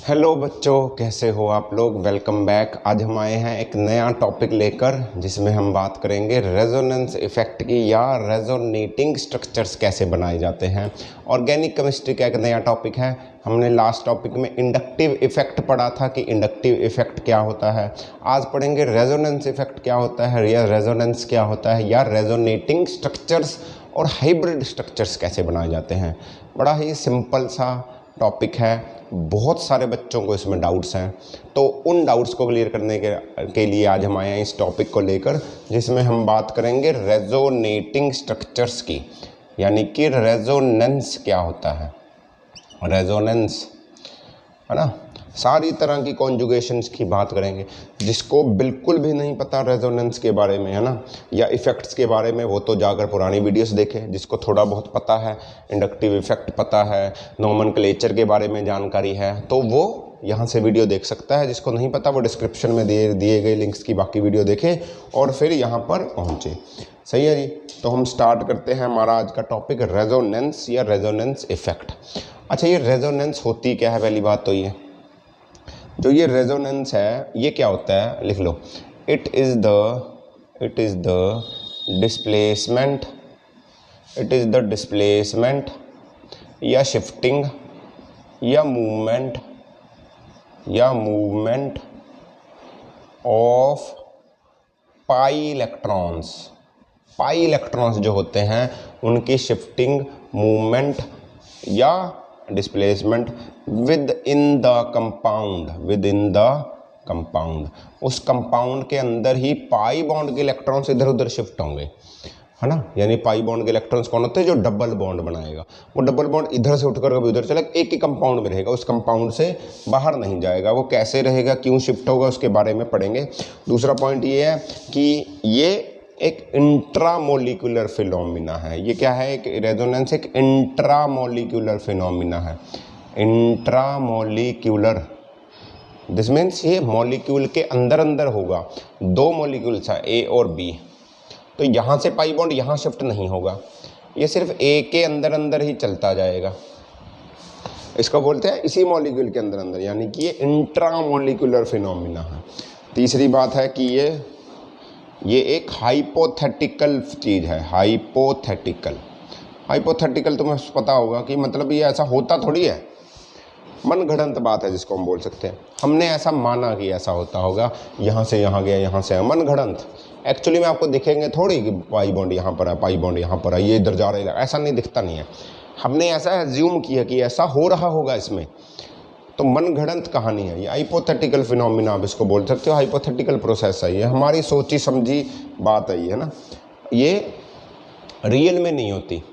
Hello बच्चों, कैसे हो आप लोग। Welcome back. आज हम आए हैं एक नया टॉपिक लेकर जिसमें हम बात करेंगे रेजोनेंस इफेक्ट की या रेजोनेटिंग स्ट्रक्चर्स कैसे बनाए जाते हैं। ऑर्गेनिक केमिस्ट्री का एक नया टॉपिक है। हमने लास्ट टॉपिक में इंडक्टिव इफेक्ट पढ़ा था कि इंडक्टिव इफेक्ट क्या होता है। आज पढ़ेंगे रेजोनेंस इफेक्ट क्या होता है या रेजोनेंस क्या होता है या रेजोनेटिंग स्ट्रक्चर्स और हाइब्रिड स्ट्रक्चर्स कैसे बनाए जाते हैं। बड़ा ही सिंपल सा टॉपिक है, बहुत सारे बच्चों को इसमें डाउट्स हैं, तो उन डाउट्स को क्लियर करने के लिए आज हम आए हैं इस टॉपिक को लेकर, जिसमें हम बात करेंगे रेजोनेटिंग स्ट्रक्चर्स की, यानी कि रेजोनेंस क्या होता है। रेजोनेंस है ना, सारी तरह की कॉन्जुगेशंस की बात करेंगे। जिसको बिल्कुल भी नहीं पता रेजोनेंस के बारे में, है ना, या इफ़ेक्ट्स के बारे में, वो तो जाकर पुरानी वीडियोस देखें। जिसको थोड़ा बहुत पता है, इंडक्टिव इफ़ेक्ट पता है, नोमेनक्लेचर के बारे में जानकारी है, तो वो यहाँ से वीडियो देख सकता है। जिसको नहीं पता वो डिस्क्रिप्शन में दिए गए लिंक्स की बाकी वीडियो देखे और फिर यहाँ पर पहुँचे। सही है जी। तो हम स्टार्ट करते हैं हमारा आज का टॉपिक, रेजोनेंस या रेजोनेंस इफ़ेक्ट। अच्छा, ये रेजोनेंस होती क्या है। पहली बात तो ये जो ये रेजोनेंस है ये क्या होता है, लिख लो। इट इज़ द डिस्प्लेसमेंट या शिफ्टिंग या मूवमेंट ऑफ पाई इलेक्ट्रॉन्स जो होते हैं उनकी शिफ्टिंग, मूवमेंट या displacement with in the compound. उस कंपाउंड के अंदर ही पाई बॉन्ड के इलेक्ट्रॉन्स इधर उधर शिफ्ट होंगे, है ना। यानी पाई बॉन्ड के इलेक्ट्रॉन्स कौन होते हैं, जो डबल बॉन्ड बनाएगा। वो डबल बॉन्ड इधर से उठकर कभी उधर चला, एक ही कंपाउंड में रहेगा, उस कंपाउंड से बाहर नहीं जाएगा। वो कैसे रहेगा, क्यों शिफ्ट होगा, उसके बारे में पढ़ेंगे। दूसरा पॉइंट ये है कि ये एक इंट्रामोलिकुलर फिनोमिना है। ये क्या है, एक रेजोनेंस एक इंट्रामोलिकुलर फिनोमिना है। इंट्रामोलिकुलर, दिस मीन्स ये मॉलिक्यूल के अंदर होगा। दो मॉलिक्यूल्स हैं ए और बी, तो यहाँ से पाई बॉन्ड यहाँ शिफ्ट नहीं होगा, ये सिर्फ ए के अंदर ही चलता जाएगा। इसको बोलते हैं इसी मॉलिक्यूल के अंदर, यानी कि ये इंट्रामोलिकुलर फिनोमिना है। तीसरी बात है कि ये एक हाइपोथेटिकल चीज़ है। हाइपोथेटिकल तुम्हें पता होगा कि मतलब ये ऐसा होता थोड़ी है, मनगढ़ंत बात है जिसको हम बोल सकते हैं। हमने ऐसा माना कि ऐसा होता होगा, यहाँ से यहाँ गया, यहाँ से मनगढ़ंत। एक्चुअली में आपको दिखेंगे थोड़ी कि पाई बॉन्ड यहाँ पर है, पाई बॉन्ड यहाँ पर है, ये इधर जा रहा है, ऐसा नहीं दिखता नहीं है। हमने ऐसा एज्यूम किया कि ऐसा हो रहा होगा इसमें, तो मनगढ़ंत कहानी है ये। हाइपोथेटिकल फिनोमिना आप इसको बोल सकते हो, हाइपोथेटिकल प्रोसेस है ये, हमारी सोची समझी बात है ये, है ना। ये रियल में नहीं होती,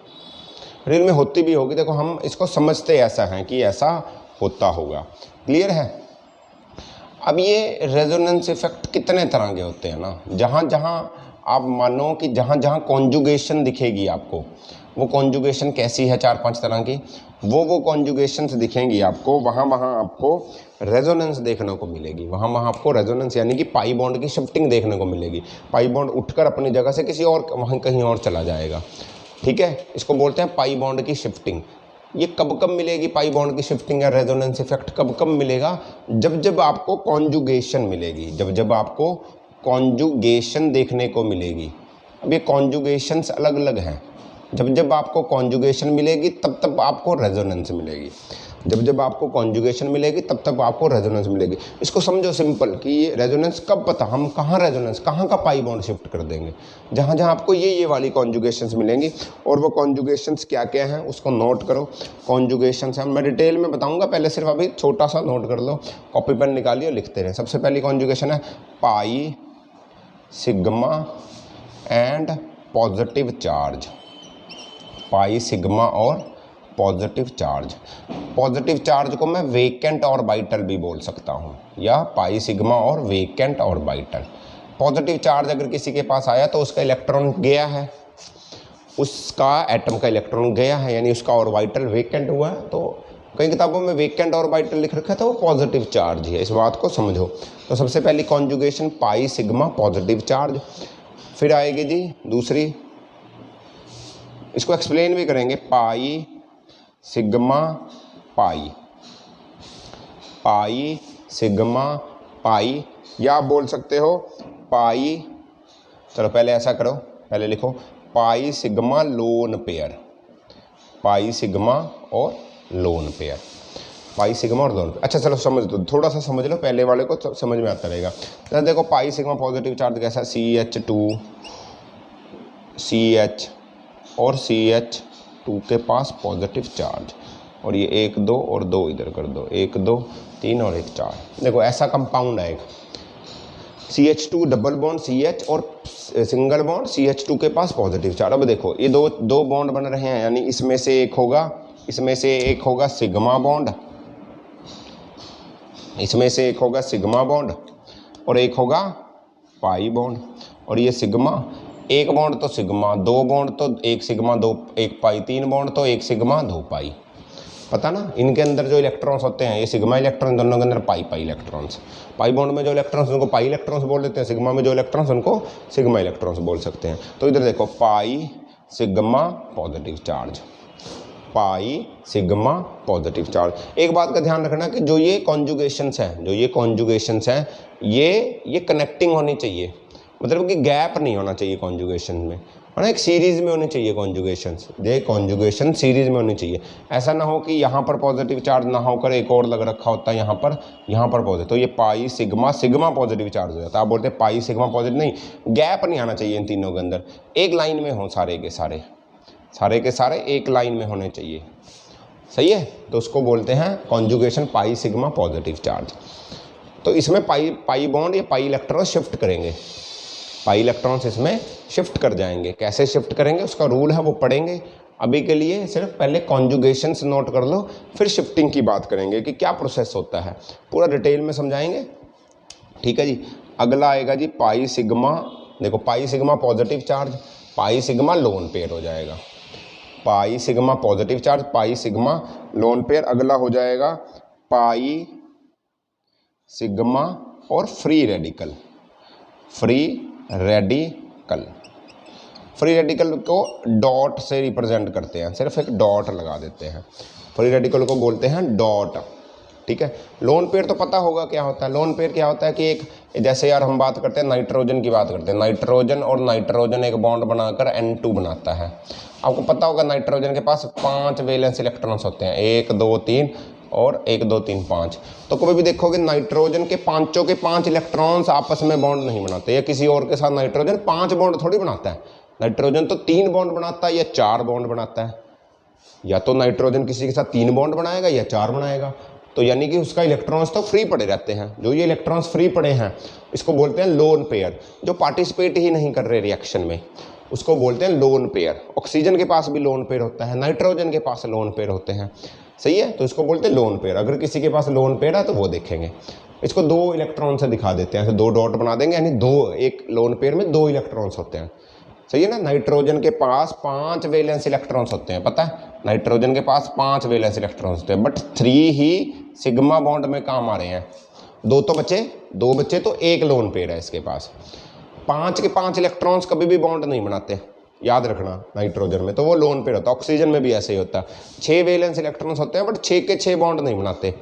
रियल में होती भी होगी। देखो, हम इसको समझते ऐसा हैं कि ऐसा होता होगा। क्लियर है। अब ये रेजोनेंस इफेक्ट कितने तरह के होते हैं ना, जहाँ जहाँ आप मानो कि जहाँ जहाँ कॉन्जुगेशन दिखेगी आपको, वो कॉन्जुगेशन कैसी है, 4-5 तरह की, वो कॉन्जुगेशंस दिखेंगी आपको, वहाँ आपको रेजोनेंस देखने को मिलेगी। वहाँ आपको रेजोनेंस यानी कि पाई बॉन्ड की शिफ्टिंग देखने को मिलेगी। पाई बॉन्ड उठकर अपनी जगह से किसी और वहाँ कहीं और चला जाएगा। ठीक है, इसको बोलते हैं पाई बॉन्ड की शिफ्टिंग। ये कब मिलेगी पाई बॉन्ड की शिफ्टिंग या रेजोनेंस इफेक्ट, कब मिलेगा, जब आपको कॉन्जुगेशन मिलेगी, जब आपको कॉन्जुगेशन देखने को मिलेगी। अब ये कॉन्जुगेशंस अलग अलग हैं। जब आपको कॉन्जुगेशन मिलेगी तब आपको रेजोनेंस मिलेगी। जब आपको कॉन्जुगेशन मिलेगी तब आपको रेजोनेंस मिलेगी। इसको समझो सिंपल कि ये रेजोनेंस कब पता, हम कहाँ रेजोनेंस, कहाँ का पाई बॉन्ड शिफ्ट कर देंगे, जहाँ जहाँ आपको ये वाली कॉन्जुगेशंस मिलेंगी। और वो कॉन्जुगेशंस क्या क्या हैं उसको नोट करो। कॉन्जुगेशंस हैं, मैं डिटेल में बताऊँगा, पहले सिर्फ अभी छोटा सा नोट कर लो, कॉपी पेन निकालिए, लिखते रहें। सबसे पहली कॉन्जुगेशन है pi, sigma and positive charge. Pi, sigma और पॉजिटिव चार्ज। पॉजिटिव चार्ज को मैं वेकेंट ऑर्बिटल भी बोल सकता हूँ, या पाई, सिग्मा और वेकेंट ऑर्बिटल। पॉजिटिव चार्ज अगर किसी के पास आया तो उसका इलेक्ट्रॉन गया है, उसका एटम का इलेक्ट्रॉन गया है, यानी उसका ऑर्बिटल वेकेंट हुआ है। तो कई किताबों में वेकेंट ऑर्बिटल लिख रखा था, वो पॉजिटिव चार्ज है। इस बात को समझो। तो सबसे पहली कॉन्जुगेशन पाई, सिग्मा, पॉजिटिव चार्ज। फिर आएगी जी दूसरी, इसको एक्सप्लेन भी करेंगे, पाई, सिग्मा, पाई। पाई सिग्मा पाई, या आप बोल सकते हो पाई, चलो पहले ऐसा करो, पहले लिखो पाई सिग्मा लोन पेयर, पाई सिग्मा और लोन पेयर, पाई सिग्मा और लोन पेयर। अच्छा चलो समझ दो, थोड़ा सा समझ लो, पहले वाले को समझ में आता रहेगा। तो देखो पाई सिग्मा पॉजिटिव चार्ज कैसा, CH2 CH और CH2 के पास पॉजिटिव चार्ज, और ये 1 2 और 2 इधर कर दो, 1 2 3 और 1 4। देखो ऐसा कंपाउंड है एक, CH2 डबल बॉन्ड CH और सिंगल बॉन्ड CH2 के पास पॉजिटिव चार्ज। अब देखो ये दो बॉन्ड बन रहे हैं, यानी इसमें से एक होगा सिग्मा बॉन्ड, इसमें से एक होगा सिग्मा बॉन्ड और एक होगा पाई बॉन्ड। और ये सिग्मा, एक बॉन्ड तो सिग्मा, दो बॉन्ड तो एक सिग्मा दो एक पाई, तीन बॉन्ड तो एक सिग्मा दो पाई। पता ना, इनके अंदर जो इलेक्ट्रॉन्स होते हैं ये सिग्मा इलेक्ट्रॉन, दोनों के अंदर पाई इलेक्ट्रॉन्स। पाई बॉन्ड में जो इलेक्ट्रॉन्स उनको पाई इलेक्ट्रॉन्स बोल देते हैं, सिग्मा में जो इलेक्ट्रॉन्स उनको सिग्मा इलेक्ट्रॉन्स बोल सकते हैं। तो इधर देखो पाई sigma positive charge, pi sigma positive charge. एक बात का ध्यान रखना कि जो ये कॉन्जुगेशंस हैं, ये कनेक्टिंग होनी चाहिए, मतलब कि गैप नहीं होना चाहिए कॉन्जुगेशन में, है ना, एक सीरीज में होनी चाहिए कॉन्जुगेशंस, ये कॉन्जुगेशन सीरीज में होनी चाहिए। ऐसा ना हो कि यहाँ पर पॉजिटिव चार्ज ना होकर एक और लग रखा होता है यहाँ पर पॉजिटिव, तो ये पाई सिग्मा पॉजिटिव चार्ज हो जाता है। आप बोलते हैं पाई सिग्मा पॉजिटिव, नहीं, गैप नहीं आना चाहिए इन तीनों के अंदर, एक लाइन में हो सारे के सारे एक लाइन में होने चाहिए, सही है। तो उसको बोलते हैं कॉन्जुगेशन पाई सिग्मा पॉजिटिव चार्ज। तो इसमें पाई बॉन्ड या पाई इलेक्ट्रॉन शिफ्ट करेंगे, पाई इलेक्ट्रॉन्स इसमें शिफ्ट कर जाएंगे। कैसे शिफ्ट करेंगे उसका रूल है, वो पढ़ेंगे। अभी के लिए सिर्फ पहले कॉन्जुगेशंस नोट कर लो, फिर शिफ्टिंग की बात करेंगे कि क्या प्रोसेस होता है, पूरा डिटेल में समझाएंगे, ठीक है जी। अगला आएगा जी पाई सिग्मा, देखो पाई sigma positive charge, pi sigma lone pair हो जाएगा, पाई sigma positive charge, pi sigma lone pair. अगला हो जाएगा पाई सिग्मा और free radical, free radical co dot से रिप्रेजेंट करते हैं, सिर्फ एक डॉट लगा देते हैं, फ्री रेडिकल को बोलते हैं डॉट, ठीक है। लोन पेयर तो पता होगा क्या होता है। लोन पेयर क्या होता है कि एक, जैसे यार हम बात करते हैं नाइट्रोजन की बात करते हैं, नाइट्रोजन और नाइट्रोजन एक बॉन्ड बनाकर N2 बनाता है। आपको पता होगा नाइट्रोजन के पास 5 वैलेंस इलेक्ट्रॉन्स होते हैं, 1 2 3 और 1 2 3 5। तो कभी भी देखोगे नाइट्रोजन के पांचों के 5 इलेक्ट्रॉन्स आपस में बॉन्ड नहीं बनाते, या किसी और के साथ नाइट्रोजन 5 बॉन्ड थोड़ी बनाता है। नाइट्रोजन तो 3 बॉन्ड बनाता है या 4 बॉन्ड बनाता है, या तो नाइट्रोजन किसी के साथ 3 बॉन्ड बनाएगा या 4 बनाएगा। तो यानी कि उसका इलेक्ट्रॉन्स तो फ्री पड़े रहते हैं। जो ये इलेक्ट्रॉन्स फ्री पड़े हैं इसको बोलते हैं लोन पेयर। जो पार्टिसिपेट ही नहीं कर रहे रिएक्शन में उसको बोलते हैं लोन पेयर। ऑक्सीजन के पास भी लोन पेयर होता है, नाइट्रोजन के पास लोन पेयर होते हैं, सही है। तो इसको बोलते हैं लोन पेयर। अगर किसी के पास लोन पेयर है तो वो देखेंगे। इसको 2 इलेक्ट्रॉन से दिखा देते हैं, ऐसे 2 डॉट बना देंगे, यानी एक लोन पेयर में 2 इलेक्ट्रॉन्स होते हैं, सही है ना। नाइट्रोजन के पास 5 वैलेंस इलेक्ट्रॉन्स होते हैं, पता है, नाइट्रोजन के पास 5 वैलेंस इलेक्ट्रॉन्स होते हैं, बट 3 ही सिग्मा बॉन्ड में काम आ रहे हैं। 2 तो बचे, 2 बचे तो 1 लोन पेयर है इसके पास। 5 के 5 इलेक्ट्रॉन्स कभी भी बॉन्ड नहीं बनाते, याद रखना। नाइट्रोजन में तो वो लोन पेयर होता है, ऑक्सीजन में भी ऐसे ही होता है। 6 वैलेंस इलेक्ट्रॉन्स होते हैं बट 6 के 6 बॉन्ड नहीं बनाते।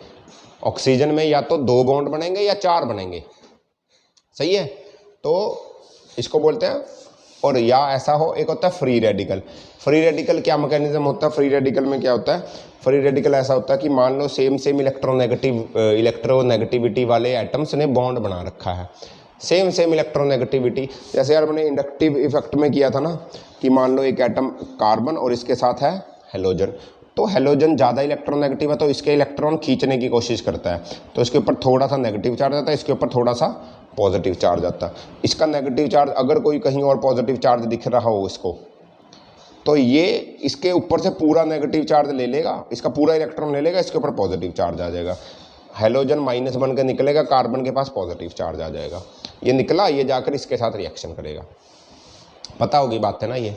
ऑक्सीजन में या तो 2 बॉन्ड बनेंगे या 4 बनेंगे, सही है। तो इसको बोलते हैं। और या ऐसा हो, एक होता है फ्री रेडिकल। फ्री रेडिकल क्या मैकेनिज्म होता है, फ्री रेडिकल में क्या होता है, फ्री रेडिकल ऐसा होता है कि मान लो सेम इलेक्ट्रोनेगेटिविटी वाले एटम्स ने बॉन्ड बना रखा है, सेम इलेक्ट्रोनेगेटिविटी। जैसे यार मैंने इंडक्टिव इफेक्ट में किया था ना कि मान लो एक एटम कार्बन और इसके साथ है हेलोजन, तो हेलोजन ज़्यादा इलेक्ट्रोनेगेटिव है तो इसके इलेक्ट्रॉन खींचने की कोशिश करता है, तो इसके ऊपर थोड़ा सा नेगेटिव चार्ज आता है, इसके ऊपर थोड़ा सा पॉजिटिव चार्ज आता है। इसका नेगेटिव चार्ज अगर कोई कहीं और पॉजिटिव चार्ज दिख रहा हो इसको, तो ये इसके ऊपर से पूरा नेगेटिव चार्ज ले लेगा, इसका पूरा इलेक्ट्रॉन ले लेगा, इसके ऊपर पॉजिटिव चार्ज आ जाएगा। हेलोजन माइनस बन के निकलेगा, कार्बन के पास पॉजिटिव चार्ज आ जाएगा। ये निकला, ये जाकर इसके साथ रिएक्शन करेगा। पता होगी बात है ना, ये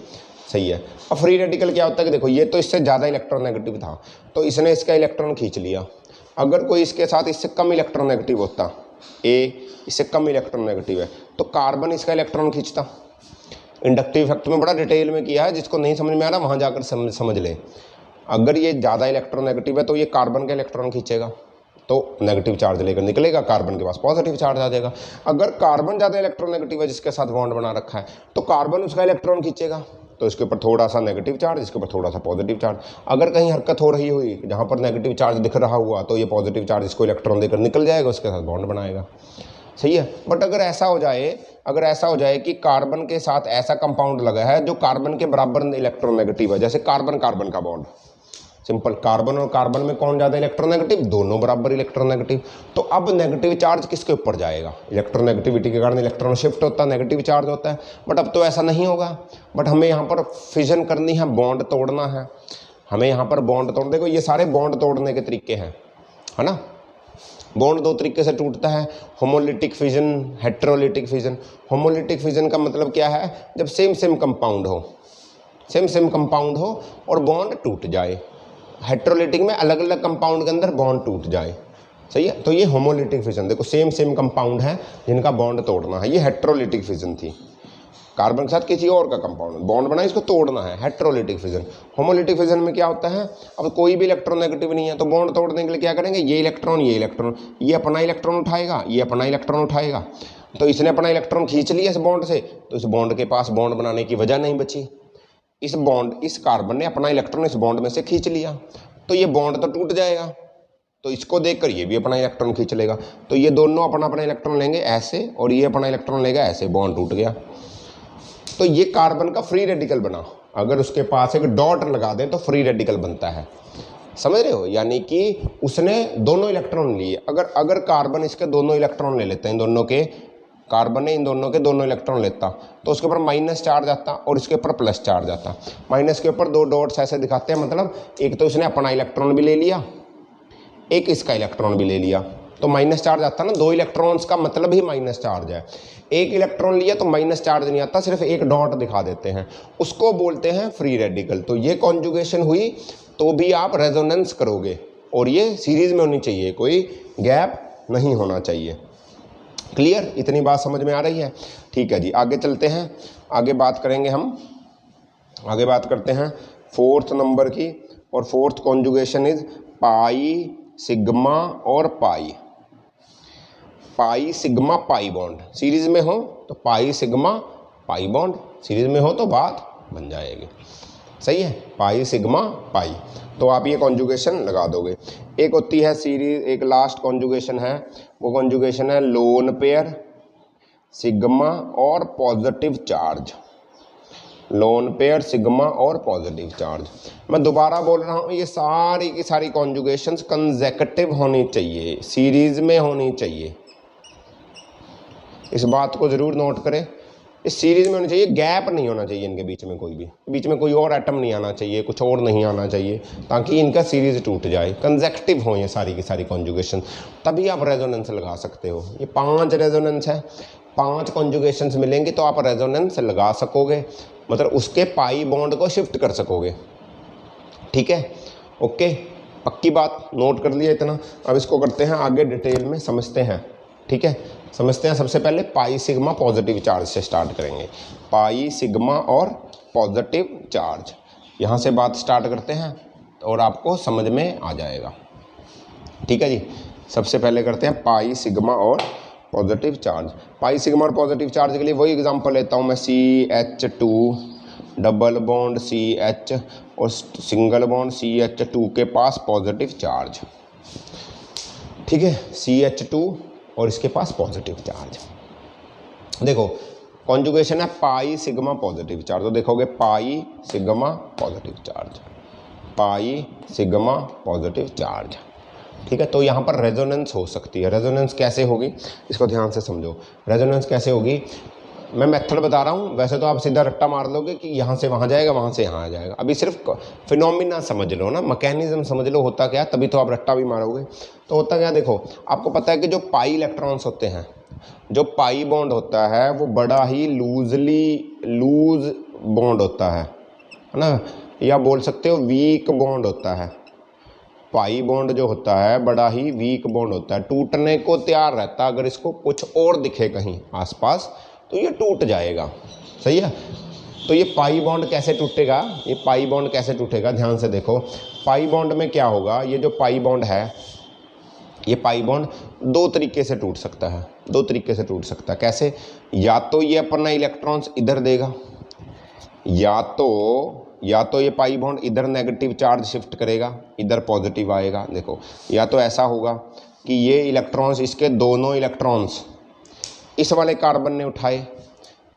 सही है। अब फ्री रेडिकल क्या होता है कि देखो ये तो इससे ज़्यादा इलेक्ट्रोनेगेटिव था तो इसने इसका इलेक्ट्रॉन खींच लिया। अगर कोई इसके साथ इससे कम इलेक्ट्रोनेगेटिव होता, ए इससे कम इलेक्ट्रोनेगेटिव है, तो कार्बन इसका इलेक्ट्रॉन खींचता। इंडक्टिव इफेक्ट में बड़ा डिटेल में किया है, जिसको नहीं समझ में आ रहा वहाँ जाकर समझ ले। अगर ये ज़्यादा इलेक्ट्रोनेगेटिव है तो ये कार्बन का इलेक्ट्रॉन खींचेगा, तो नेगेटिव चार्ज लेकर निकलेगा, कार्बन के पास पॉजिटिव चार्ज आ जाएगा। अगर कार्बन ज़्यादा इलेक्ट्रोनेगेटिव है जिसके साथ बॉन्ड बना रखा है, तो कार्बन उसका इलेक्ट्रॉन खींचेगा, तो इसके ऊपर थोड़ा सा नेगेटिव चार्ज, इसके ऊपर थोड़ा सा पॉजिटिव चार्ज। अगर कहीं हरकत हो रही हुई जहाँ पर नेगेटिव चार्ज दिख रहा हुआ, तो ये पॉजिटिव चार्ज इसको इलेक्ट्रॉन देकर निकल जाएगा, उसके साथ बॉन्ड बनाएगा। सही है। बट अगर ऐसा हो जाए कि कार्बन के साथ ऐसा कंपाउंड लगा है जो कार्बन के बराबर इलेक्ट्रोनेगेटिव है, जैसे कार्बन कार्बन का बॉन्ड, सिंपल, कार्बन और कार्बन में कौन ज़्यादा इलेक्ट्रोनेगेटिव, दोनों बराबर इलेक्ट्रोनेगेटिव, तो अब नेगेटिव चार्ज किसके ऊपर जाएगा, इलेक्ट्रोनेगेटिविटी के कारण इलेक्ट्रॉन शिफ्ट होता है, नेगेटिव चार्ज होता है। बट अब तो ऐसा नहीं होगा, बट हमें यहाँ पर फिजन करनी है, बॉन्ड तोड़ना है, हमें यहाँ पर बॉन्ड तोड़, देखो ये सारे बॉन्ड तोड़ने के तरीके हैं, है ना। बॉन्ड दो तरीके से टूटता है, homolytic fission, heterolytic fission. Homolytic fission का मतलब क्या है, जब सेम सेम कंपाउंड हो और बॉन्ड टूट जाए। हेट्रोलिटिक में अलग अलग कंपाउंड के अंदर बॉन्ड टूट जाए। सही है, तो ये होमोलिटिक फिजन, देखो सेम सेम कंपाउंड है जिनका बॉन्ड तोड़ना है, ये हेट्रोलिटिक फिजन थी। कार्बन के साथ किसी और का कंपाउंड बॉन्ड बना, इसको तोड़ना है, हेट्रोलिटिक फिजन। होमोलिटिक फिजन में क्या होता है, अब कोई भी इलेक्ट्रॉन नेगेटिव नहीं है, तो बॉन्ड तोड़ने के लिए क्या करेंगे, ये इलेक्ट्रॉन ये अपना इलेक्ट्रॉन उठाएगा, ये अपना इलेक्ट्रॉन उठाएगा, तो इसने अपना इलेक्ट्रॉन खींच लिया इस बॉन्ड से, तो इस बॉन्ड के पास बॉन्ड बनाने की वजह नहीं बची। इस कार्बन ने अपना इलेक्ट्रॉन इस बॉन्ड में से खींच लिया, तो ये बॉन्ड तो टूट जाएगा, तो इसको देखकर ये भी अपना इलेक्ट्रॉन खींच लेगा, तो ये दोनों अपना अपना इलेक्ट्रॉन लेंगे ऐसे, और ये अपना इलेक्ट्रॉन लेगा ऐसे, बॉन्ड टूट गया। तो ये कार्बन का फ्री रेडिकल बना, अगर उसके पास एक डॉट लगा दें तो फ्री रेडिकल बनता है, समझ रहे हो, यानी कि उसने दोनों इलेक्ट्रॉन लिए। अगर कार्बन इसके दोनों इलेक्ट्रॉन ले लेते हैं, कार्बन ने इन दोनों के दोनों इलेक्ट्रॉन लेता, तो उसके ऊपर माइनस चार्ज आता और इसके ऊपर प्लस चार्ज आता। माइनस के ऊपर दो डॉट्स ऐसे दिखाते हैं, मतलब एक तो इसने अपना इलेक्ट्रॉन भी ले लिया, एक इसका इलेक्ट्रॉन भी ले लिया, तो माइनस चार्ज आता ना, दो इलेक्ट्रॉन्स का मतलब ही माइनस चार्ज है। एक इलेक्ट्रॉन लिया तो माइनस चार्ज नहीं आता, सिर्फ एक डॉट दिखा देते हैं, उसको बोलते हैं फ्री रेडिकल। तो ये कॉन्जुगेशन हुई तो भी आप रेजोनेंस करोगे, और ये सीरीज में होनी चाहिए, कोई गैप नहीं होना चाहिए। क्लियर, इतनी बात समझ में आ रही है। ठीक है जी, आगे चलते हैं, आगे बात करते हैं 4th नंबर की, और 4th conjugation is pi, sigma और pi. Pi sigma pi bond series में हो तो pi sigma pi bond, series में हो तो बात बन जाएगी। सही है, पाई सिग्मा पाई, तो आप ये कॉन्जुगेशन लगा दोगे। एक होती है सीरीज, एक लास्ट कॉन्जुगेशन है, वो कॉन्जुगेशन है लोन पेयर, सिग्मा और positive charge. Lone pair, sigma और पॉजिटिव चार्ज। मैं दोबारा बोल रहा हूँ, ये सारी की सारी कॉन्जुगेशंस कंसेक्यूटिव होनी चाहिए, सीरीज में होनी चाहिए, इस बात को ज़रूर नोट करें। इस सीरीज में होनी चाहिए, गैप नहीं होना चाहिए इनके बीच में, बीच में कोई और एटम नहीं आना चाहिए, कुछ और नहीं आना चाहिए, ताकि इनका सीरीज टूट जाए, कंसेक्यूटिव हो ये सारी की सारी कॉन्जुगेशन, तभी आप रेजोनेंस लगा सकते हो। ये 5 रेजोनेंस है, 5 कॉन्जुगेशंस मिलेंगी तो आप रेजोनेंस लगा सकोगे, मतलब उसके पाई बॉन्ड को शिफ्ट कर सकोगे। ठीक है, ओके, पक्की बात, नोट कर लिया इतना। अब इसको करते हैं आगे डिटेल में समझते हैं। ठीक है, समझते हैं। सबसे पहले पाई सिग्मा पॉजिटिव चार्ज से स्टार्ट करेंगे, पाई सिग्मा और पॉजिटिव चार्ज, यहाँ से बात स्टार्ट करते हैं और आपको समझ में आ जाएगा। ठीक है जी, सबसे पहले करते हैं पाई सिग्मा और पॉजिटिव चार्ज। पाई सिग्मा और पॉजिटिव चार्ज के लिए वही एग्जांपल लेता हूँ मैं, CH2 डबल बॉन्ड CH और सिंगल बॉन्ड CH2 के पास पॉजिटिव चार्ज। ठीक है, CH2 और इसके पास पॉजिटिव चार्ज। देखो कॉन्जुगेशन है पाई सिग्मा पॉजिटिव चार्ज, तो देखोगे पाई sigma positive charge, pi sigma positive charge. ठीक है, तो यहाँ पर रेजोनेंस हो सकती है। रेजोनेंस कैसे होगी, इसको ध्यान से समझो। रेजोनेंस कैसे होगी, मैं मेथड बता रहा हूँ, वैसे तो आप सीधा रट्टा मार लोगे कि यहाँ से वहाँ जाएगा, वहाँ से यहाँ आ जाएगा। अभी सिर्फ फिनोमिना समझ लो ना, मैकेनिज्म समझ लो होता क्या, तभी तो आप रट्टा भी मारोगे। तो होता क्या, देखो आपको पता है कि जो पाई इलेक्ट्रॉन्स होते हैं, जो पाई बॉन्ड होता है वो बड़ा ही लूज बॉन्ड होता है ना, या बोल सकते हो वीक बॉन्ड होता है। पाई बॉन्ड जो होता है बड़ा ही वीक बॉन्ड होता है, टूटने को तैयार रहता है। अगर इसको कुछ और दिखे कहीं आसपास तो ये टूट जाएगा। सही है, तो ये पाई बॉन्ड कैसे टूटेगा, ये पाई बॉन्ड कैसे टूटेगा, ध्यान से देखो। पाई बॉन्ड में क्या होगा, ये जो पाई बॉन्ड है ये पाई बॉन्ड दो तरीके से टूट सकता है, दो तरीके से टूट सकता है। कैसे? या तो ये अपना इलेक्ट्रॉन्स इधर देगा, या तो ये पाई बॉन्ड इधर नेगेटिव चार्ज शिफ्ट करेगा, इधर पॉजिटिव आएगा। देखो, या तो ऐसा होगा कि ये इलेक्ट्रॉन्स, इसके दोनों इलेक्ट्रॉन्स इस वाले कार्बन ने उठाए,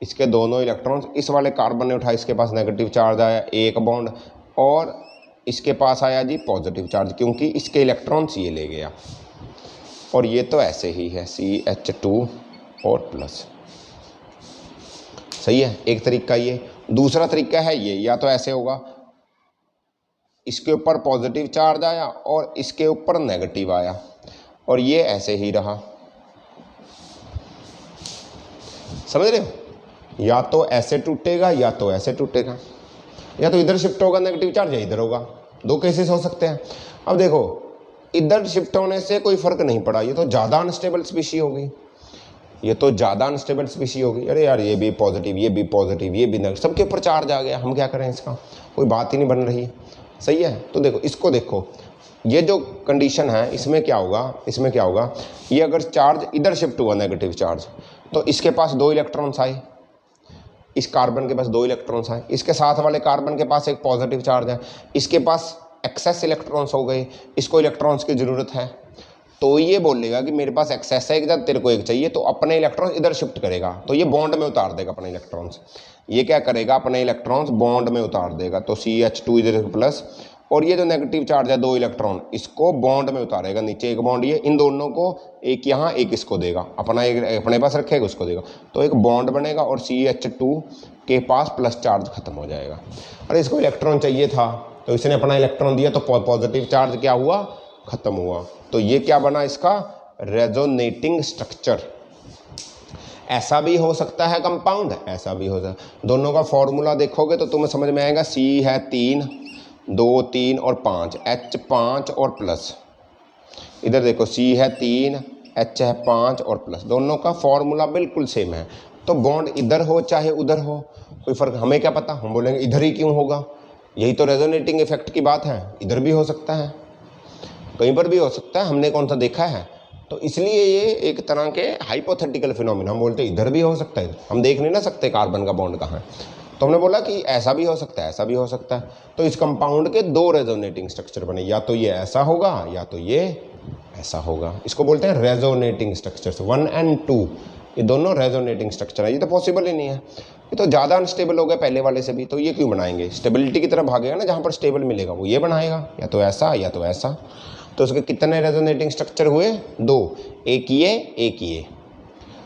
इसके दोनों इलेक्ट्रॉन्स इस वाले कार्बन ने उठाए, इसके पास नेगेटिव चार्ज आया एक बॉन्ड, और इसके पास आया जी पॉजिटिव चार्ज, क्योंकि इसके इलेक्ट्रॉन्स ये ले गया। और ये तो ऐसे ही है CH2 और प्लस। सही है, एक तरीका ये। दूसरा तरीका है ये, या तो ऐसे होगा, इसके ऊपर पॉजिटिव चार्ज आया और इसके ऊपर नेगेटिव आया, और ये ऐसे ही रहा। समझ रहे हो? या तो ऐसे टूटेगा या तो ऐसे टूटेगा, या तो इधर शिफ्ट होगा नेगेटिव चार्ज या इधर होगा। दो केसेस हो सकते हैं। अब देखो, इधर शिफ्ट होने से कोई फर्क नहीं पड़ा, ये तो ज़्यादा अनस्टेबल स्पीशी होगी, ये तो ज़्यादा अनस्टेबल स्पीशी होगी। अरे यार, ये भी पॉजिटिव, ये भी पॉजिटिव, ये भी नेगेटिव, सबके ऊपर चार्ज आ गया, हम क्या करें इसका? कोई बात ही नहीं बन रही। सही है, तो देखो इसको, देखो ये जो कंडीशन है इसमें क्या होगा, इसमें क्या होगा, ये अगर चार्ज इधर शिफ्ट हुआ नेगेटिव चार्ज, तो इसके पास दो इलेक्ट्रॉन्स आए, इस कार्बन के पास दो इलेक्ट्रॉन्स आए, इसके साथ वाले कार्बन के पास एक पॉजिटिव चार्ज है, इसके पास एक्सेस इलेक्ट्रॉन्स हो गए, इसको इलेक्ट्रॉन्स की ज़रूरत है, तो ये बोलेगा कि मेरे पास एक्सेस है एक, जब तेरे को एक चाहिए, तो अपने इलेक्ट्रॉन्स इधर शिफ्ट करेगा, तो ये बॉन्ड में उतार देगा अपने इलेक्ट्रॉन्स। ये क्या करेगा, अपने इलेक्ट्रॉन्स बॉन्ड में उतार देगा, तो CH2 इधर प्लस, और ये जो नेगेटिव चार्ज है दो इलेक्ट्रॉन, इसको बॉन्ड में उतारेगा, नीचे एक बॉन्ड, ये इन दोनों को एक यहाँ एक इसको देगा, अपना एक अपने पास रखेगा, उसको देगा, तो एक बॉन्ड बनेगा और CH2 के पास प्लस चार्ज खत्म हो जाएगा। अरे इसको इलेक्ट्रॉन चाहिए था, तो इसने अपना इलेक्ट्रॉन दिया, तो पॉजिटिव चार्ज क्या हुआ, खत्म हुआ। तो ये क्या बना इसका, रेजोनेटिंग स्ट्रक्चर। ऐसा भी हो सकता है कंपाउंड, ऐसा भी हो सकता है। दोनों का फॉर्मूला देखोगे तो तुम्हें समझ में आएगा। C है 3, 2, 3 और 5, H 5 और प्लस। इधर देखो, C है 3, H है 5 और प्लस, दोनों का फॉर्मूला बिल्कुल सेम है। तो बॉन्ड इधर हो चाहे उधर हो, कोई फ़र्क, हमें क्या पता, हम बोलेंगे इधर ही क्यों होगा, यही तो रेजोनेटिंग इफेक्ट की बात है। इधर भी हो सकता है, कहीं पर भी हो सकता है, हमने कौन सा देखा है। तो इसलिए ये एक तरह के हाइपोथेटिकल फिनोमिना, हम बोलते हैं इधर भी हो सकता है, हम देख नहीं ना सकते कार्बन का बॉन्ड कहाँ है, तो हमने बोला कि ऐसा भी हो सकता है, ऐसा भी हो सकता है। तो इस कंपाउंड के दो रेजोनेटिंग स्ट्रक्चर बने, या तो ये ऐसा होगा या तो ये ऐसा होगा। इसको बोलते हैं रेजोनेटिंग स्ट्रक्चर्स 1 और 2, ये दोनों रेजोनेटिंग स्ट्रक्चर है। ये तो पॉसिबल ही नहीं है, ये तो ज़्यादा अनस्टेबल हो गया पहले वाले से भी, तो ये क्यों बनाएंगे, स्टेबिलिटी की तरफ भागेगा ना, जहाँ पर स्टेबल मिलेगा वो ये बनाएगा, या तो ऐसा या तो ऐसा। तो उसके कितने रेजोनेटिंग स्ट्रक्चर हुए, दो, एक ये एक ये।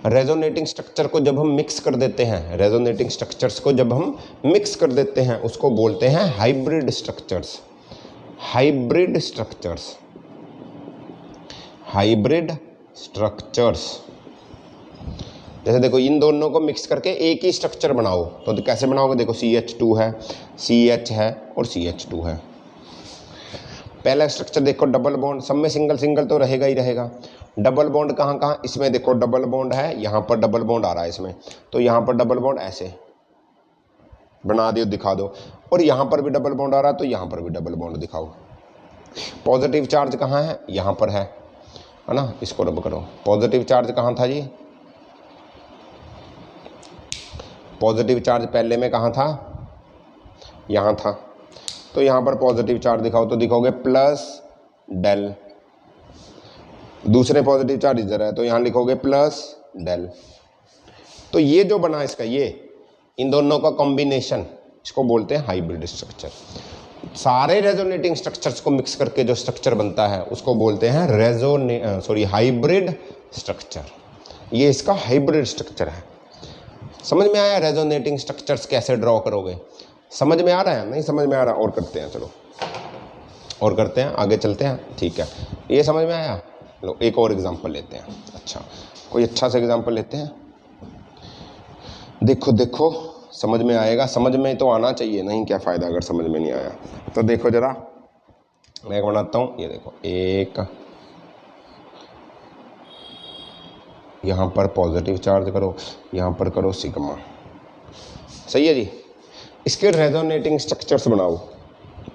रेजोनेटिंग स्ट्रक्चर को जब हम मिक्स कर देते हैं, रेजोनेटिंग स्ट्रक्चर्स को जब हम मिक्स कर देते हैं, उसको बोलते हैं hybrid structures. Hybrid structures, hybrid structures. जैसे देखो, इन दोनों को मिक्स करके एक ही स्ट्रक्चर बनाओ, तो कैसे बनाओगे, देखो CH2 है, CH है और CH2 है। पहला स्ट्रक्चर देखो, डबल बॉन्ड, सब में सिंगल सिंगल तो रहेगा ही रहेगा। डबल बॉन्ड कहाँ कहाँ, इसमें देखो डबल बॉन्ड है, यहाँ पर डबल बॉन्ड आ रहा है इसमें, तो यहाँ पर डबल बॉन्ड ऐसे बना दो, दिखा दो, और यहाँ पर भी डबल बॉन्ड आ रहा है, तो यहाँ पर भी डबल बॉन्ड दिखाओ। पॉजिटिव चार्ज कहाँ है, यहाँ पर है ना, इसको रब करो। पॉजिटिव चार्ज कहाँ था जी, पॉजिटिव चार्ज पहले में कहाँ था, यहाँ था, तो यहाँ पर पॉजिटिव चार्ज दिखाओ, तो दिखाओगे प्लस डेल। दूसरे पॉजिटिव चार्ज इधर है, तो यहाँ लिखोगे प्लस डेल। तो ये जो बना इसका, ये इन दोनों का कॉम्बिनेशन, इसको बोलते हैं हाइब्रिड स्ट्रक्चर। सारे रेजोनेटिंग स्ट्रक्चर्स को मिक्स करके जो स्ट्रक्चर बनता है उसको बोलते हैं हाइब्रिड स्ट्रक्चर। ये इसका हाइब्रिड स्ट्रक्चर है। समझ में आया रेजोनेटिंग स्ट्रक्चर्स कैसे ड्रॉ करोगे, समझ में आ रहा है, नहीं समझ में आ रहा, और करते हैं, चलो और करते हैं, आगे चलते हैं, ठीक है। ये समझ में आया, लो एक और एग्जांपल लेते हैं। अच्छा, कोई अच्छा सा एग्जांपल लेते हैं। देखो देखो, समझ में आएगा, समझ में तो आना चाहिए, नहीं क्या फ़ायदा अगर समझ में नहीं आया। तो देखो ज़रा, मैं एक बनाता हूँ, ये देखो, एक यहाँ पर पॉजिटिव चार्ज करो, यहाँ पर करो सिग्मा, सही है जी। इसके रेजोनेटिंग स्ट्रक्चर्स बनाओ,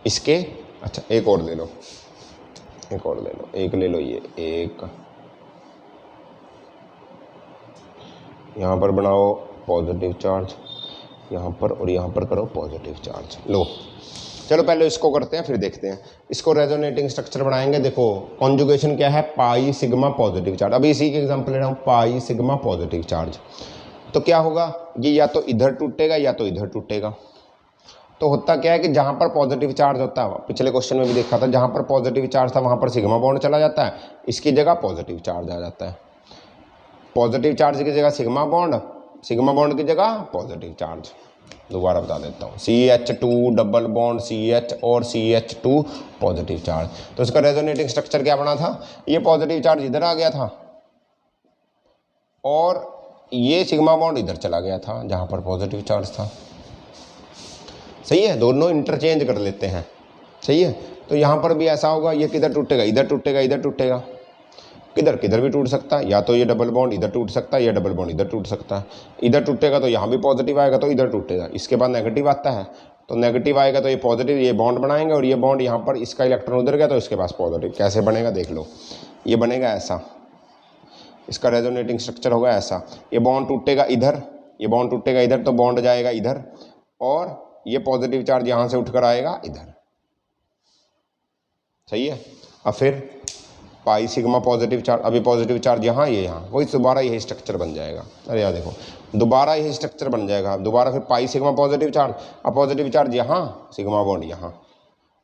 इसके, अच्छा एक और ले लो, एक और ले लो, एक ले लो, ये एक यहाँ पर बनाओ पॉजिटिव चार्ज यहाँ पर, और यहाँ पर करो पॉजिटिव चार्ज। लो चलो पहले इसको करते हैं फिर देखते हैं। इसको रेजोनेटिंग स्ट्रक्चर बनाएंगे। देखो कॉन्जुगेशन क्या है, पाई सिग्मा पॉजिटिव चार्ज। अभी इसी के एग्जांपल ले रहा हूँ, पाई सिग्मा पॉजिटिव चार्ज। तो क्या होगा, ये या तो इधर टूटेगा या तो इधर टूटेगा। तो होता क्या है कि जहाँ पर पॉजिटिव चार्ज होता है, पिछले क्वेश्चन में भी देखा था, जहाँ पर पॉजिटिव चार्ज था वहाँ पर सिग्मा बॉन्ड चला जाता है, इसकी जगह पॉजिटिव चार्ज आ जाता है। पॉजिटिव चार्ज की जगह सिग्मा बॉन्ड की जगह पॉजिटिव चार्ज। दोबारा बता देता हूँ, CH2 डबल बॉन्ड CH और CH2 पॉजिटिव चार्ज। तो इसका रेजोनेटिंग स्ट्रक्चर क्या बना था, ये पॉजिटिव चार्ज इधर आ गया था और ये सिग्मा बॉन्ड इधर चला गया था जहाँ पर पॉजिटिव चार्ज था। सही है, दोनों इंटरचेंज कर लेते हैं। सही है, तो यहाँ पर भी ऐसा होगा, ये किधर टूटेगा, इधर टूटेगा, इधर टूटेगा, किधर किधर भी टूट सकता है। या तो ये डबल बॉन्ड इधर टूट सकता है या डबल बॉन्ड इधर टूट सकता है। इधर टूटेगा तो यहाँ भी पॉजिटिव आएगा तो इधर टूटेगा। इसके बाद नेगेटिव आता है तो नेगेटिव आएगा तो ये पॉजिटिव, ये बॉन्ड बनाएंगे और ये बॉन्ड यहाँ पर, इसका इलेक्ट्रॉन उधर गया तो इसके पास पॉजिटिव। कैसे बनेगा देख लो, ये बनेगा ऐसा, इसका रेजोनेटिंग स्ट्रक्चर होगा ऐसा। ये बॉन्ड टूटेगा इधर, ये बॉन्ड टूटेगा इधर तो बॉन्ड जाएगा इधर और ये पॉजिटिव चार्ज यहाँ से उठकर आएगा इधर। सही है, अब फिर पाई सिग्मा पॉजिटिव चार्ज, अभी पॉजिटिव चार्ज यहाँ, ये यहाँ, वही दोबारा यही स्ट्रक्चर बन जाएगा। अरे यार देखो, दोबारा यही स्ट्रक्चर बन जाएगा। दोबारा फिर पाई सिग्मा पॉजिटिव चार्ज, अब पॉजिटिव चार्ज यहाँ, सिग्मा बॉन्ड यहाँ,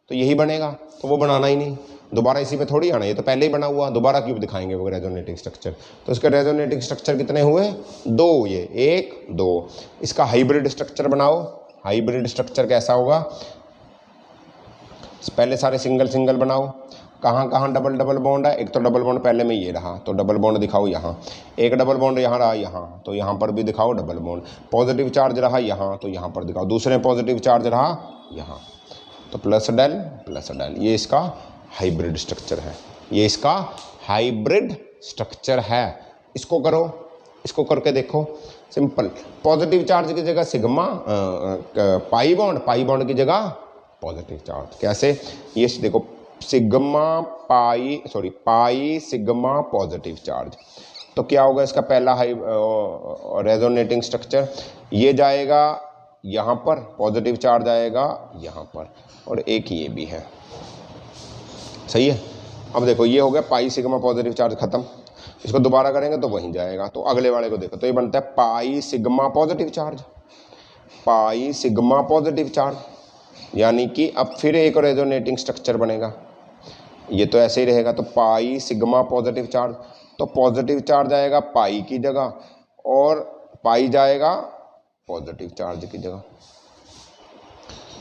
तो यही बनेगा। तो वो बनाना ही नहीं, दोबारा इसी पे थोड़ी आना, ये तो पहले ही बना हुआ, दोबारा क्यों दिखाएंगे वो रेजोनेटिंग स्ट्रक्चर। तो इसके रेजोनेटिंग स्ट्रक्चर कितने हुए, 2, ये 1 2। इसका हाइब्रिड स्ट्रक्चर बनाओ। हाइब्रिड स्ट्रक्चर कैसा होगा, पहले सारे सिंगल सिंगल बनाओ। कहाँ कहाँ डबल डबल बॉन्ड है, एक तो डबल बॉन्ड पहले में ये रहा तो डबल बॉन्ड दिखाओ यहाँ, एक डबल बॉन्ड यहाँ रहा यहाँ, तो यहाँ पर भी दिखाओ डबल बॉन्ड। पॉजिटिव चार्ज रहा यहाँ तो यहाँ पर दिखाओ, दूसरे पॉजिटिव चार्ज रहा यहाँ, तो प्लस डेल। ये इसका हाइब्रिड स्ट्रक्चर है, ये इसका हाइब्रिड स्ट्रक्चर है। इसको करो, इसको करके देखो, सिंपल। पॉजिटिव चार्ज की जगह सिग्मा, पाई बॉन्ड की जगह पॉजिटिव चार्ज। कैसे, ये देखो, पाई सिग्मा पॉजिटिव चार्ज। तो क्या होगा इसका पहला रेजोनेटिंग स्ट्रक्चर, ये जाएगा यहाँ पर, पॉजिटिव चार्ज आएगा यहाँ पर, और एक ये भी है। सही है, अब देखो ये हो गया पाई सिग्मा पॉजिटिव चार्ज खत्म। इसको दोबारा करेंगे तो वहीं जाएगा। तो अगले वाले को देखो, तो ये बनता है pi sigma positive charge, pi sigma positive charge, यानी कि अब फिर एक रेजोनेटिंग स्ट्रक्चर बनेगा। ये तो ऐसे ही रहेगा, तो पाई सिग्मा पॉजिटिव चार्ज, तो पॉजिटिव चार्ज आएगा पाई की जगह और पाई जाएगा पॉजिटिव चार्ज की जगह,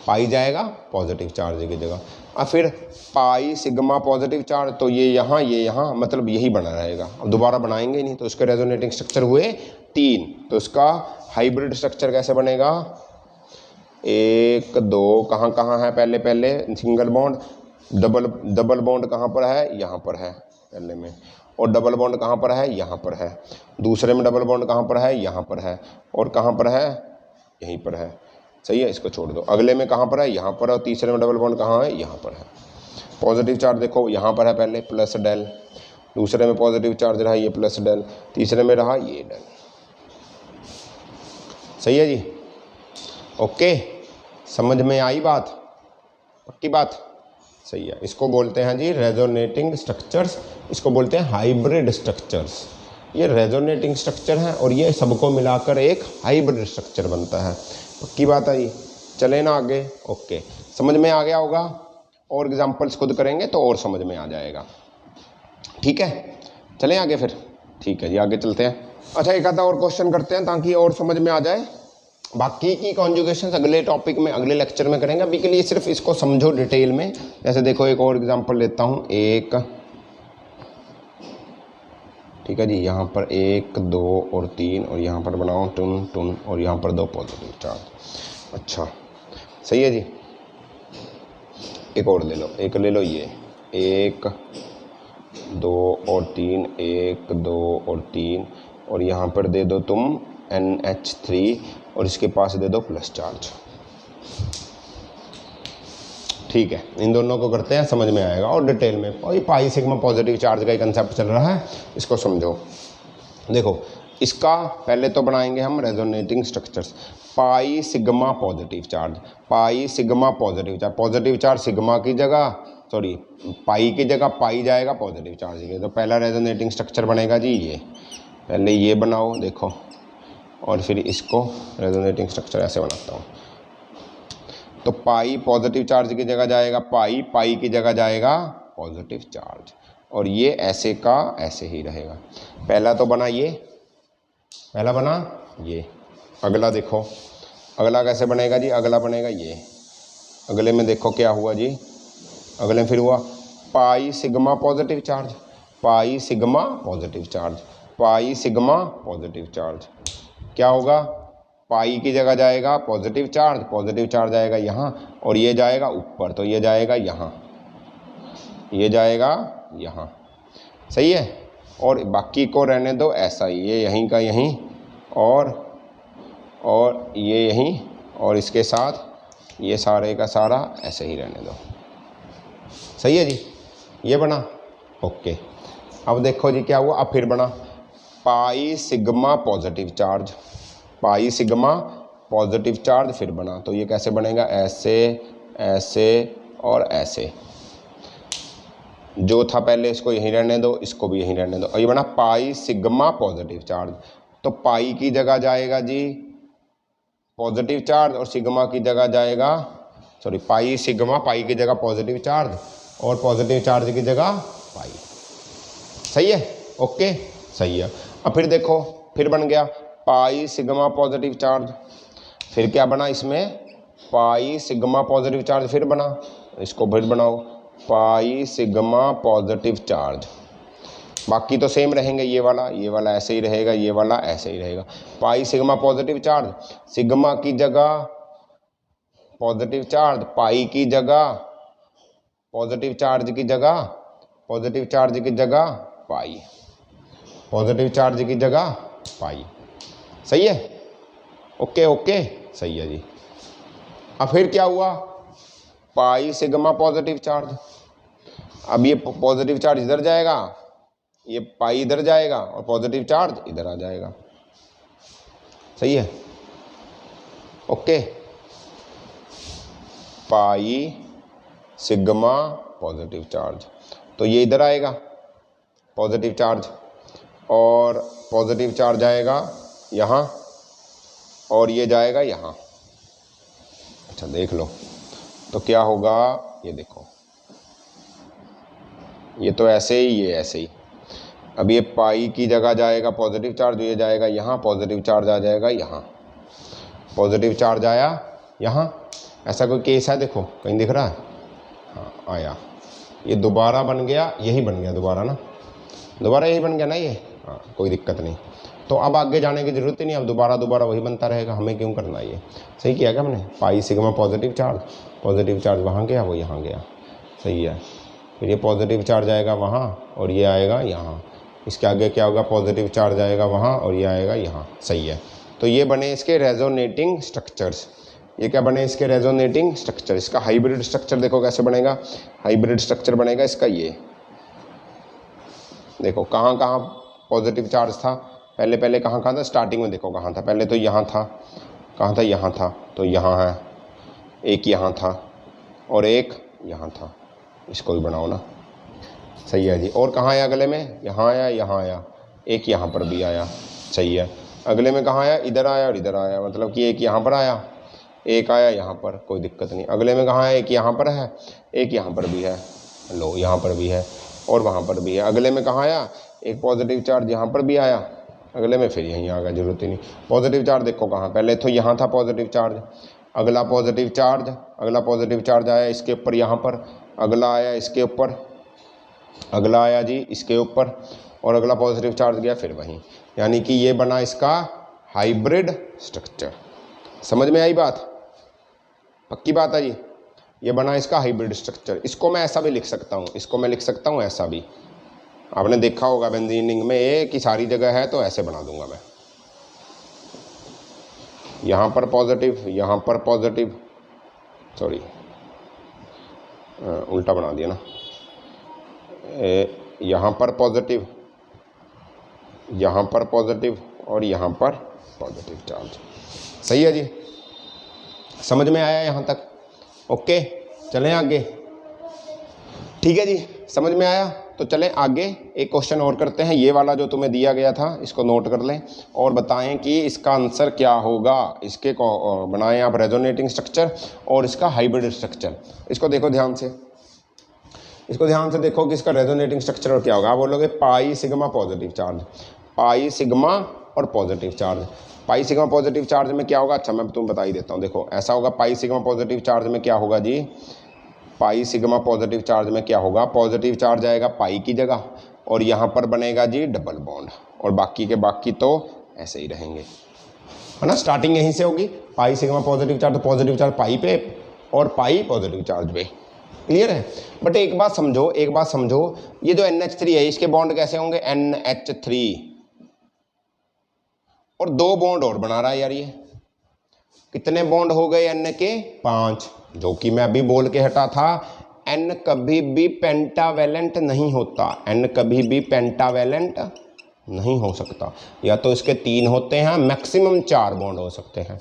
पाई जाएगा पॉजिटिव चार्ज की जगह। अब फिर पाई सिग्मा पॉजिटिव चार्ज, तो ये यहाँ, मतलब यही बना रहेगा। अब दोबारा बनाएंगे नहीं, तो इसके रेजोनेटिंग स्ट्रक्चर हुए 3। तो इसका हाइब्रिड स्ट्रक्चर कैसे बनेगा, 1 2 कहाँ कहाँ है, पहले सिंगल बॉन्ड, डबल बॉन्ड कहाँ पर है, यहाँ पर है पहले में, और डबल बॉन्ड कहाँ पर है, यहाँ पर है। दूसरे में डबल बॉन्ड कहाँ पर है, यहाँ पर है, और कहाँ पर है, यहीं पर है। सही है, इसको छोड़ दो। अगले में कहाँ पर है, यहाँ पर, और तीसरे में डबल बॉन्ड कहाँ है, यहाँ पर है। पॉजिटिव चार्ज देखो यहाँ पर है पहले, प्लस डेल, दूसरे में पॉजिटिव चार्ज रहा ये प्लस डेल, तीसरे में रहा ये डेल। सही है जी, ओके, समझ में आई बात, पक्की बात। सही है, इसको बोलते हैं जी रेजोनेटिंग स्ट्रक्चर्स, इसको बोलते हैं हाइब्रिड स्ट्रक्चर्स। ये रेजोनेटिंग स्ट्रक्चर है और ये सबको मिलाकर एक हाइब्रिड स्ट्रक्चर बनता है। पक्की बात आई, चले ना आगे, ओके, समझ में आ गया होगा। और एग्जांपल्स खुद करेंगे तो और समझ में आ जाएगा। ठीक है, चलें आगे फिर। ठीक है जी, आगे चलते हैं। अच्छा, एक आधा और क्वेश्चन करते हैं ताकि और समझ में आ जाए। बाकी की कॉन्जुगेशन अगले टॉपिक में, अगले लेक्चर में करेंगे। अभी के लिए सिर्फ इसको समझो डिटेल में। जैसे देखो, एक और एग्जांपल लेता हूँ, एक, ठीक है जी, यहाँ पर 1 2 और 3, और यहाँ पर बनाओ टुन, और यहाँ पर 2 पॉजिटिव चार्ज। अच्छा, सही है जी, एक और ले लो, एक ले लो, ये 1 2 और 3, 1 2 और 3, और यहाँ पर दे दो तुम NH3, और इसके पास दे दो प्लस चार्ज। ठीक है, इन दोनों को करते हैं, समझ में आएगा और डिटेल में। और ये पाई सिग्मा पॉजिटिव चार्ज का ही कंसेप्ट चल रहा है, इसको समझो। देखो इसका पहले तो बनाएंगे हम रेजोनेटिंग स्ट्रक्चर्स। पाई sigma positive charge, pi sigma positive charge sigma की जगह, सॉरी पाई की जगह पाई जाएगा पॉजिटिव चार्ज की। तो पहला रेजोनेटिंग स्ट्रक्चर बनेगा जी ये, पहले ये बनाओ देखो, और फिर इसको रेजोनेटिंग स्ट्रक्चर ऐसे बनाता हूँ। तो पाई पॉजिटिव चार्ज की जगह जाएगा पाई, पाई की जगह जाएगा पॉजिटिव चार्ज, और ये ऐसे का ऐसे ही रहेगा। पहला तो बना ये, पहला बना ये। अगला देखो, अगला कैसे बनेगा जी, अगला बनेगा ये। अगले में देखो क्या हुआ जी, अगले में फिर हुआ पाई sigma positive charge, pi sigma positive charge, pi sigma positive charge. क्या होगा, पाई की जगह जाएगा पॉजिटिव चार्ज आएगा यहाँ, और ये जाएगा ऊपर, तो ये जाएगा यहाँ, ये जाएगा यहाँ, सही है। और बाकी को रहने दो ऐसा ही, ये यहीं का यहीं, और ये यहीं, और इसके साथ ये सारे का सारा ऐसे ही रहने दो, सही है जी। ये बना, ओके। अब देखो जी क्या हुआ, अब फिर बना पाई sigma positive charge, pi sigma positive charge फिर बना। तो ये कैसे बनेगा, ऐसे ऐसे और ऐसे। जो था पहले इसको यहीं रहने दो, इसको भी यहीं रहने दो, और ये बना पाई सिग्मा पॉजिटिव चार्ज। तो पाई की जगह जाएगा जी पॉजिटिव चार्ज, और सिग्मा की जगह जाएगा, सॉरी पाई सिग्मा, पाई की जगह पॉजिटिव चार्ज, और पॉजिटिव चार्ज की जगह पाई, सही है, ओके, सही है। अब फिर देखो, फिर बन गया पाई सिग्मा पॉजिटिव चार्ज, फिर क्या बना इसमें, पाई सिग्मा पॉजिटिव चार्ज फिर बना, इसको फिर बनाओ पाई सिग्मा पॉजिटिव चार्ज। बाकी तो सेम रहेंगे, ये वाला ऐसे ही रहेगा, ये वाला ऐसे ही रहेगा। पाई सिग्मा पॉजिटिव चार्ज, सिग्मा की जगह पॉजिटिव चार्ज, पाई की जगह पॉजिटिव चार्ज की जगह, पॉजिटिव चार्ज की जगह पाई, पॉजिटिव चार्ज की जगह पाई, सही है, ओके ओके, सही है जी। अब फिर क्या हुआ, पाई सिग्मा पॉजिटिव चार्ज, अब ये पॉजिटिव चार्ज इधर जाएगा, ये पाई इधर जाएगा, और पॉजिटिव चार्ज इधर आ जाएगा, सही है, ओके। पाई सिग्मा पॉजिटिव चार्ज, तो ये इधर आएगा पॉजिटिव चार्ज, और पॉजिटिव चार्ज आएगा यहाँ, और ये जाएगा यहाँ। अच्छा देख लो, तो क्या होगा, ये देखो, ये तो ऐसे ही, ये ऐसे ही। अब ये पाई की जगह जाएगा पॉजिटिव चार्ज, ये जाएगा यहाँ, पॉजिटिव चार्ज आ जाएगा यहाँ, पॉजिटिव चार्ज आया यहाँ। ऐसा कोई केस है, देखो कहीं दिख रहा है, हाँ आया, ये दोबारा बन गया, यही बन गया दोबारा ना, दोबारा यही बन गया ना ये, हाँ कोई दिक्कत नहीं। तो अब आगे जाने की ज़रूरत ही नहीं, अब दोबारा वही बनता रहेगा, हमें क्यों करना ये, सही किया क्या हमने। पाई सिग्मा पॉजिटिव चार्ज वहाँ गया, वो यहाँ गया, सही है। फिर ये पॉजिटिव चार्ज आएगा वहाँ, और ये आएगा यहाँ, इसके आगे क्या होगा, पॉजिटिव चार्ज आएगा वहाँ, और ये आएगा यहाँ, सही है। तो ये बने इसके रेजोनेटिंग स्ट्रक्चर्स, ये क्या बने इसके रेजोनेटिंग स्ट्रक्चर। इसका हाइब्रिड स्ट्रक्चर देखो कैसे बनेगा, हाइब्रिड स्ट्रक्चर बनेगा इसका ये, देखो कहाँ कहाँ पॉजिटिव चार्ज था, पहले कहाँ था, स्टार्टिंग में देखो कहाँ था, पहले तो यहाँ था, कहाँ था, यहाँ था, तो यहाँ है, एक यहाँ था, और एक यहाँ था, इसको भी बनाओ ना, सही है जी। और कहाँ आया अगले में, यहाँ आया, यहाँ आया, एक यहाँ पर भी आया, सही है। अगले में कहाँ आया, इधर आया और इधर आया, मतलब कि एक यहाँ पर आया, एक आया यहाँ पर, कोई दिक्कत नहीं। अगले में कहाँ है, एक यहाँ पर है, एक यहाँ पर भी है, लो यहाँ पर भी है, और वहाँ पर भी है। अगले में कहाँ आया, एक पॉजिटिव चार्ज यहाँ पर भी आया, अगले में फिर यहीं आ गया, जरूरत ही नहीं। पॉजिटिव चार्ज देखो कहाँ, पहले तो यहाँ था पॉजिटिव चार्ज, अगला पॉजिटिव चार्ज आया इसके ऊपर यहाँ पर, अगला आया इसके ऊपर, अगला आया जी इसके ऊपर, और अगला पॉजिटिव चार्ज गया फिर वहीं, यानी कि ये बना इसका हाइब्रिड स्ट्रक्चर। समझ में आई बात, पक्की बात है जी, ये बना इसका हाइब्रिड स्ट्रक्चर। इसको मैं ऐसा भी लिख सकता हूँ, इसको मैं लिख सकता हूँ ऐसा भी, आपने देखा होगा बेंजीनिंग में ए की सारी जगह है, तो ऐसे बना दूंगा मैं, यहाँ पर पॉजिटिव, यहाँ पर पॉजिटिव, सॉरी उल्टा बना दिया ना, यहाँ पर पॉजिटिव, यहाँ पर पॉजिटिव और यहाँ पर पॉजिटिव चार्ज। सही है जी, समझ में आया यहाँ तक? ओके, चलें आगे। ठीक है जी, समझ में आया? तो चलें आगे, एक क्वेश्चन और करते हैं। ये वाला जो तुम्हें दिया गया था इसको नोट कर लें और बताएं कि इसका आंसर क्या होगा। इसके को बनाएं आप रेजोनेटिंग स्ट्रक्चर और इसका हाइब्रिड स्ट्रक्चर। इसको देखो ध्यान से, इसको ध्यान से देखो कि इसका रेजोनेटिंग स्ट्रक्चर क्या होगा। आप बोलोगे pi sigma positive charge, pi sigma और positive charge. Pi sigma positive charge में क्या होगा? अच्छा मैं तुम्हें बता ही देता हूँ। देखो ऐसा होगा, पाई सिग्मा पॉजिटिव चार्ज में क्या होगा जी, पाई सिग्मा पॉजिटिव चार्ज में क्या होगा, पॉजिटिव चार्ज आएगा पाई की जगह और यहाँ पर बनेगा जी डबल बॉन्ड और बाकी के बाकी तो ऐसे ही रहेंगे, है ना। स्टार्टिंग यहीं से होगी, पाई सिग्मा पॉजिटिव चार्ज, तो पॉजिटिव चार्ज पाई पे और पाई पॉजिटिव चार्ज पे। क्लियर है? बट एक बात समझो, एक बात समझो, ये जो NH3 है इसके बॉन्ड कैसे होंगे? NH3 और 2 बॉन्ड और बना रहा है यार। ये कितने बॉन्ड हो गए N के? 5, जो कि मैं अभी बोल के हटा था। N कभी भी पेंटावेलेंट नहीं होता, N कभी भी पेंटावेलेंट नहीं हो सकता। या तो इसके 3 होते हैं, मैक्सिमम 4 बॉन्ड हो सकते हैं।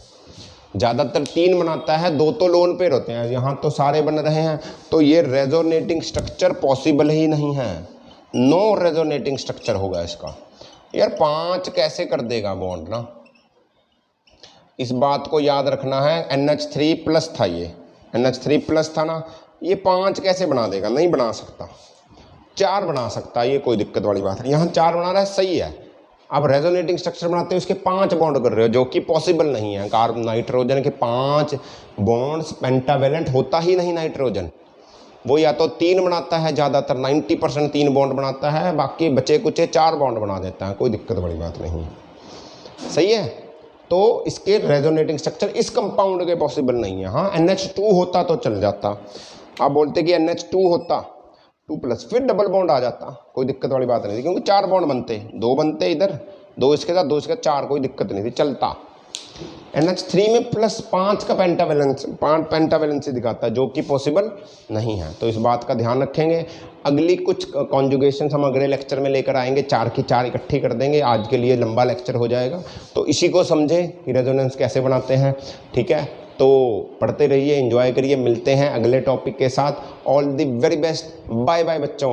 ज़्यादातर 3 बनाता है, 2 तो लोन पेयर होते हैं। यहाँ तो सारे बन रहे हैं, तो ये रेजोनेटिंग स्ट्रक्चर पॉसिबल ही नहीं है। नो रेजोनेटिंग स्ट्रक्चर होगा इसका। यार 5 कैसे कर देगा बॉन्ड ना, इस बात को याद रखना है। NH3 प्लस था, ये NH3 प्लस था ना, ये 5 कैसे बना देगा? नहीं बना सकता। 4 बना सकता है, ये कोई दिक्कत वाली बात नहीं। यहाँ 4 बना रहा है, सही है। आप रेजोनेटिंग स्ट्रक्चर बनाते हो, इसके 5 बॉन्ड कर रहे हो, जो कि पॉसिबल नहीं है। कार्बन नाइट्रोजन के 5 बॉन्ड्स पेंटावेलेंट होता ही नहीं नाइट्रोजन। वो या तो 3 बनाता है, ज़्यादातर 90% 3 बॉन्ड बनाता है, बाकी बचे कुचे 4 बॉन्ड बना देता है, कोई दिक्कत वाली बात नहीं है। सही है? तो इसके रेजोनेटिंग स्ट्रक्चर इस कंपाउंड के पॉसिबल नहीं है। हाँ NH2 होता तो चल जाता, आप बोलते कि NH2 होता 2+, फिर डबल बॉन्ड आ जाता, कोई दिक्कत वाली बात नहीं थी, क्योंकि 4 बॉन्ड बनते, 2 बनते इधर, 2 इसके साथ, 2 इसके साथ, 4, कोई दिक्कत नहीं थी, चलता। NH3 में +5 का पेंटावेलेंस, 5 पेंटावेलेंसी दिखाता है, जो कि पॉसिबल नहीं है। तो इस बात का ध्यान रखेंगे। अगली कुछ कॉन्जुगेशन हम अगले लेक्चर में लेकर आएंगे, 4 की 4 इकट्ठी कर देंगे। आज के लिए लंबा लेक्चर हो जाएगा, तो इसी को समझें कि रेजोनेंस कैसे बनाते हैं। ठीक है, तो पढ़ते रहिए, एंजॉय करिए। मिलते हैं अगले टॉपिक के साथ। All the very best, bye bye बच्चों।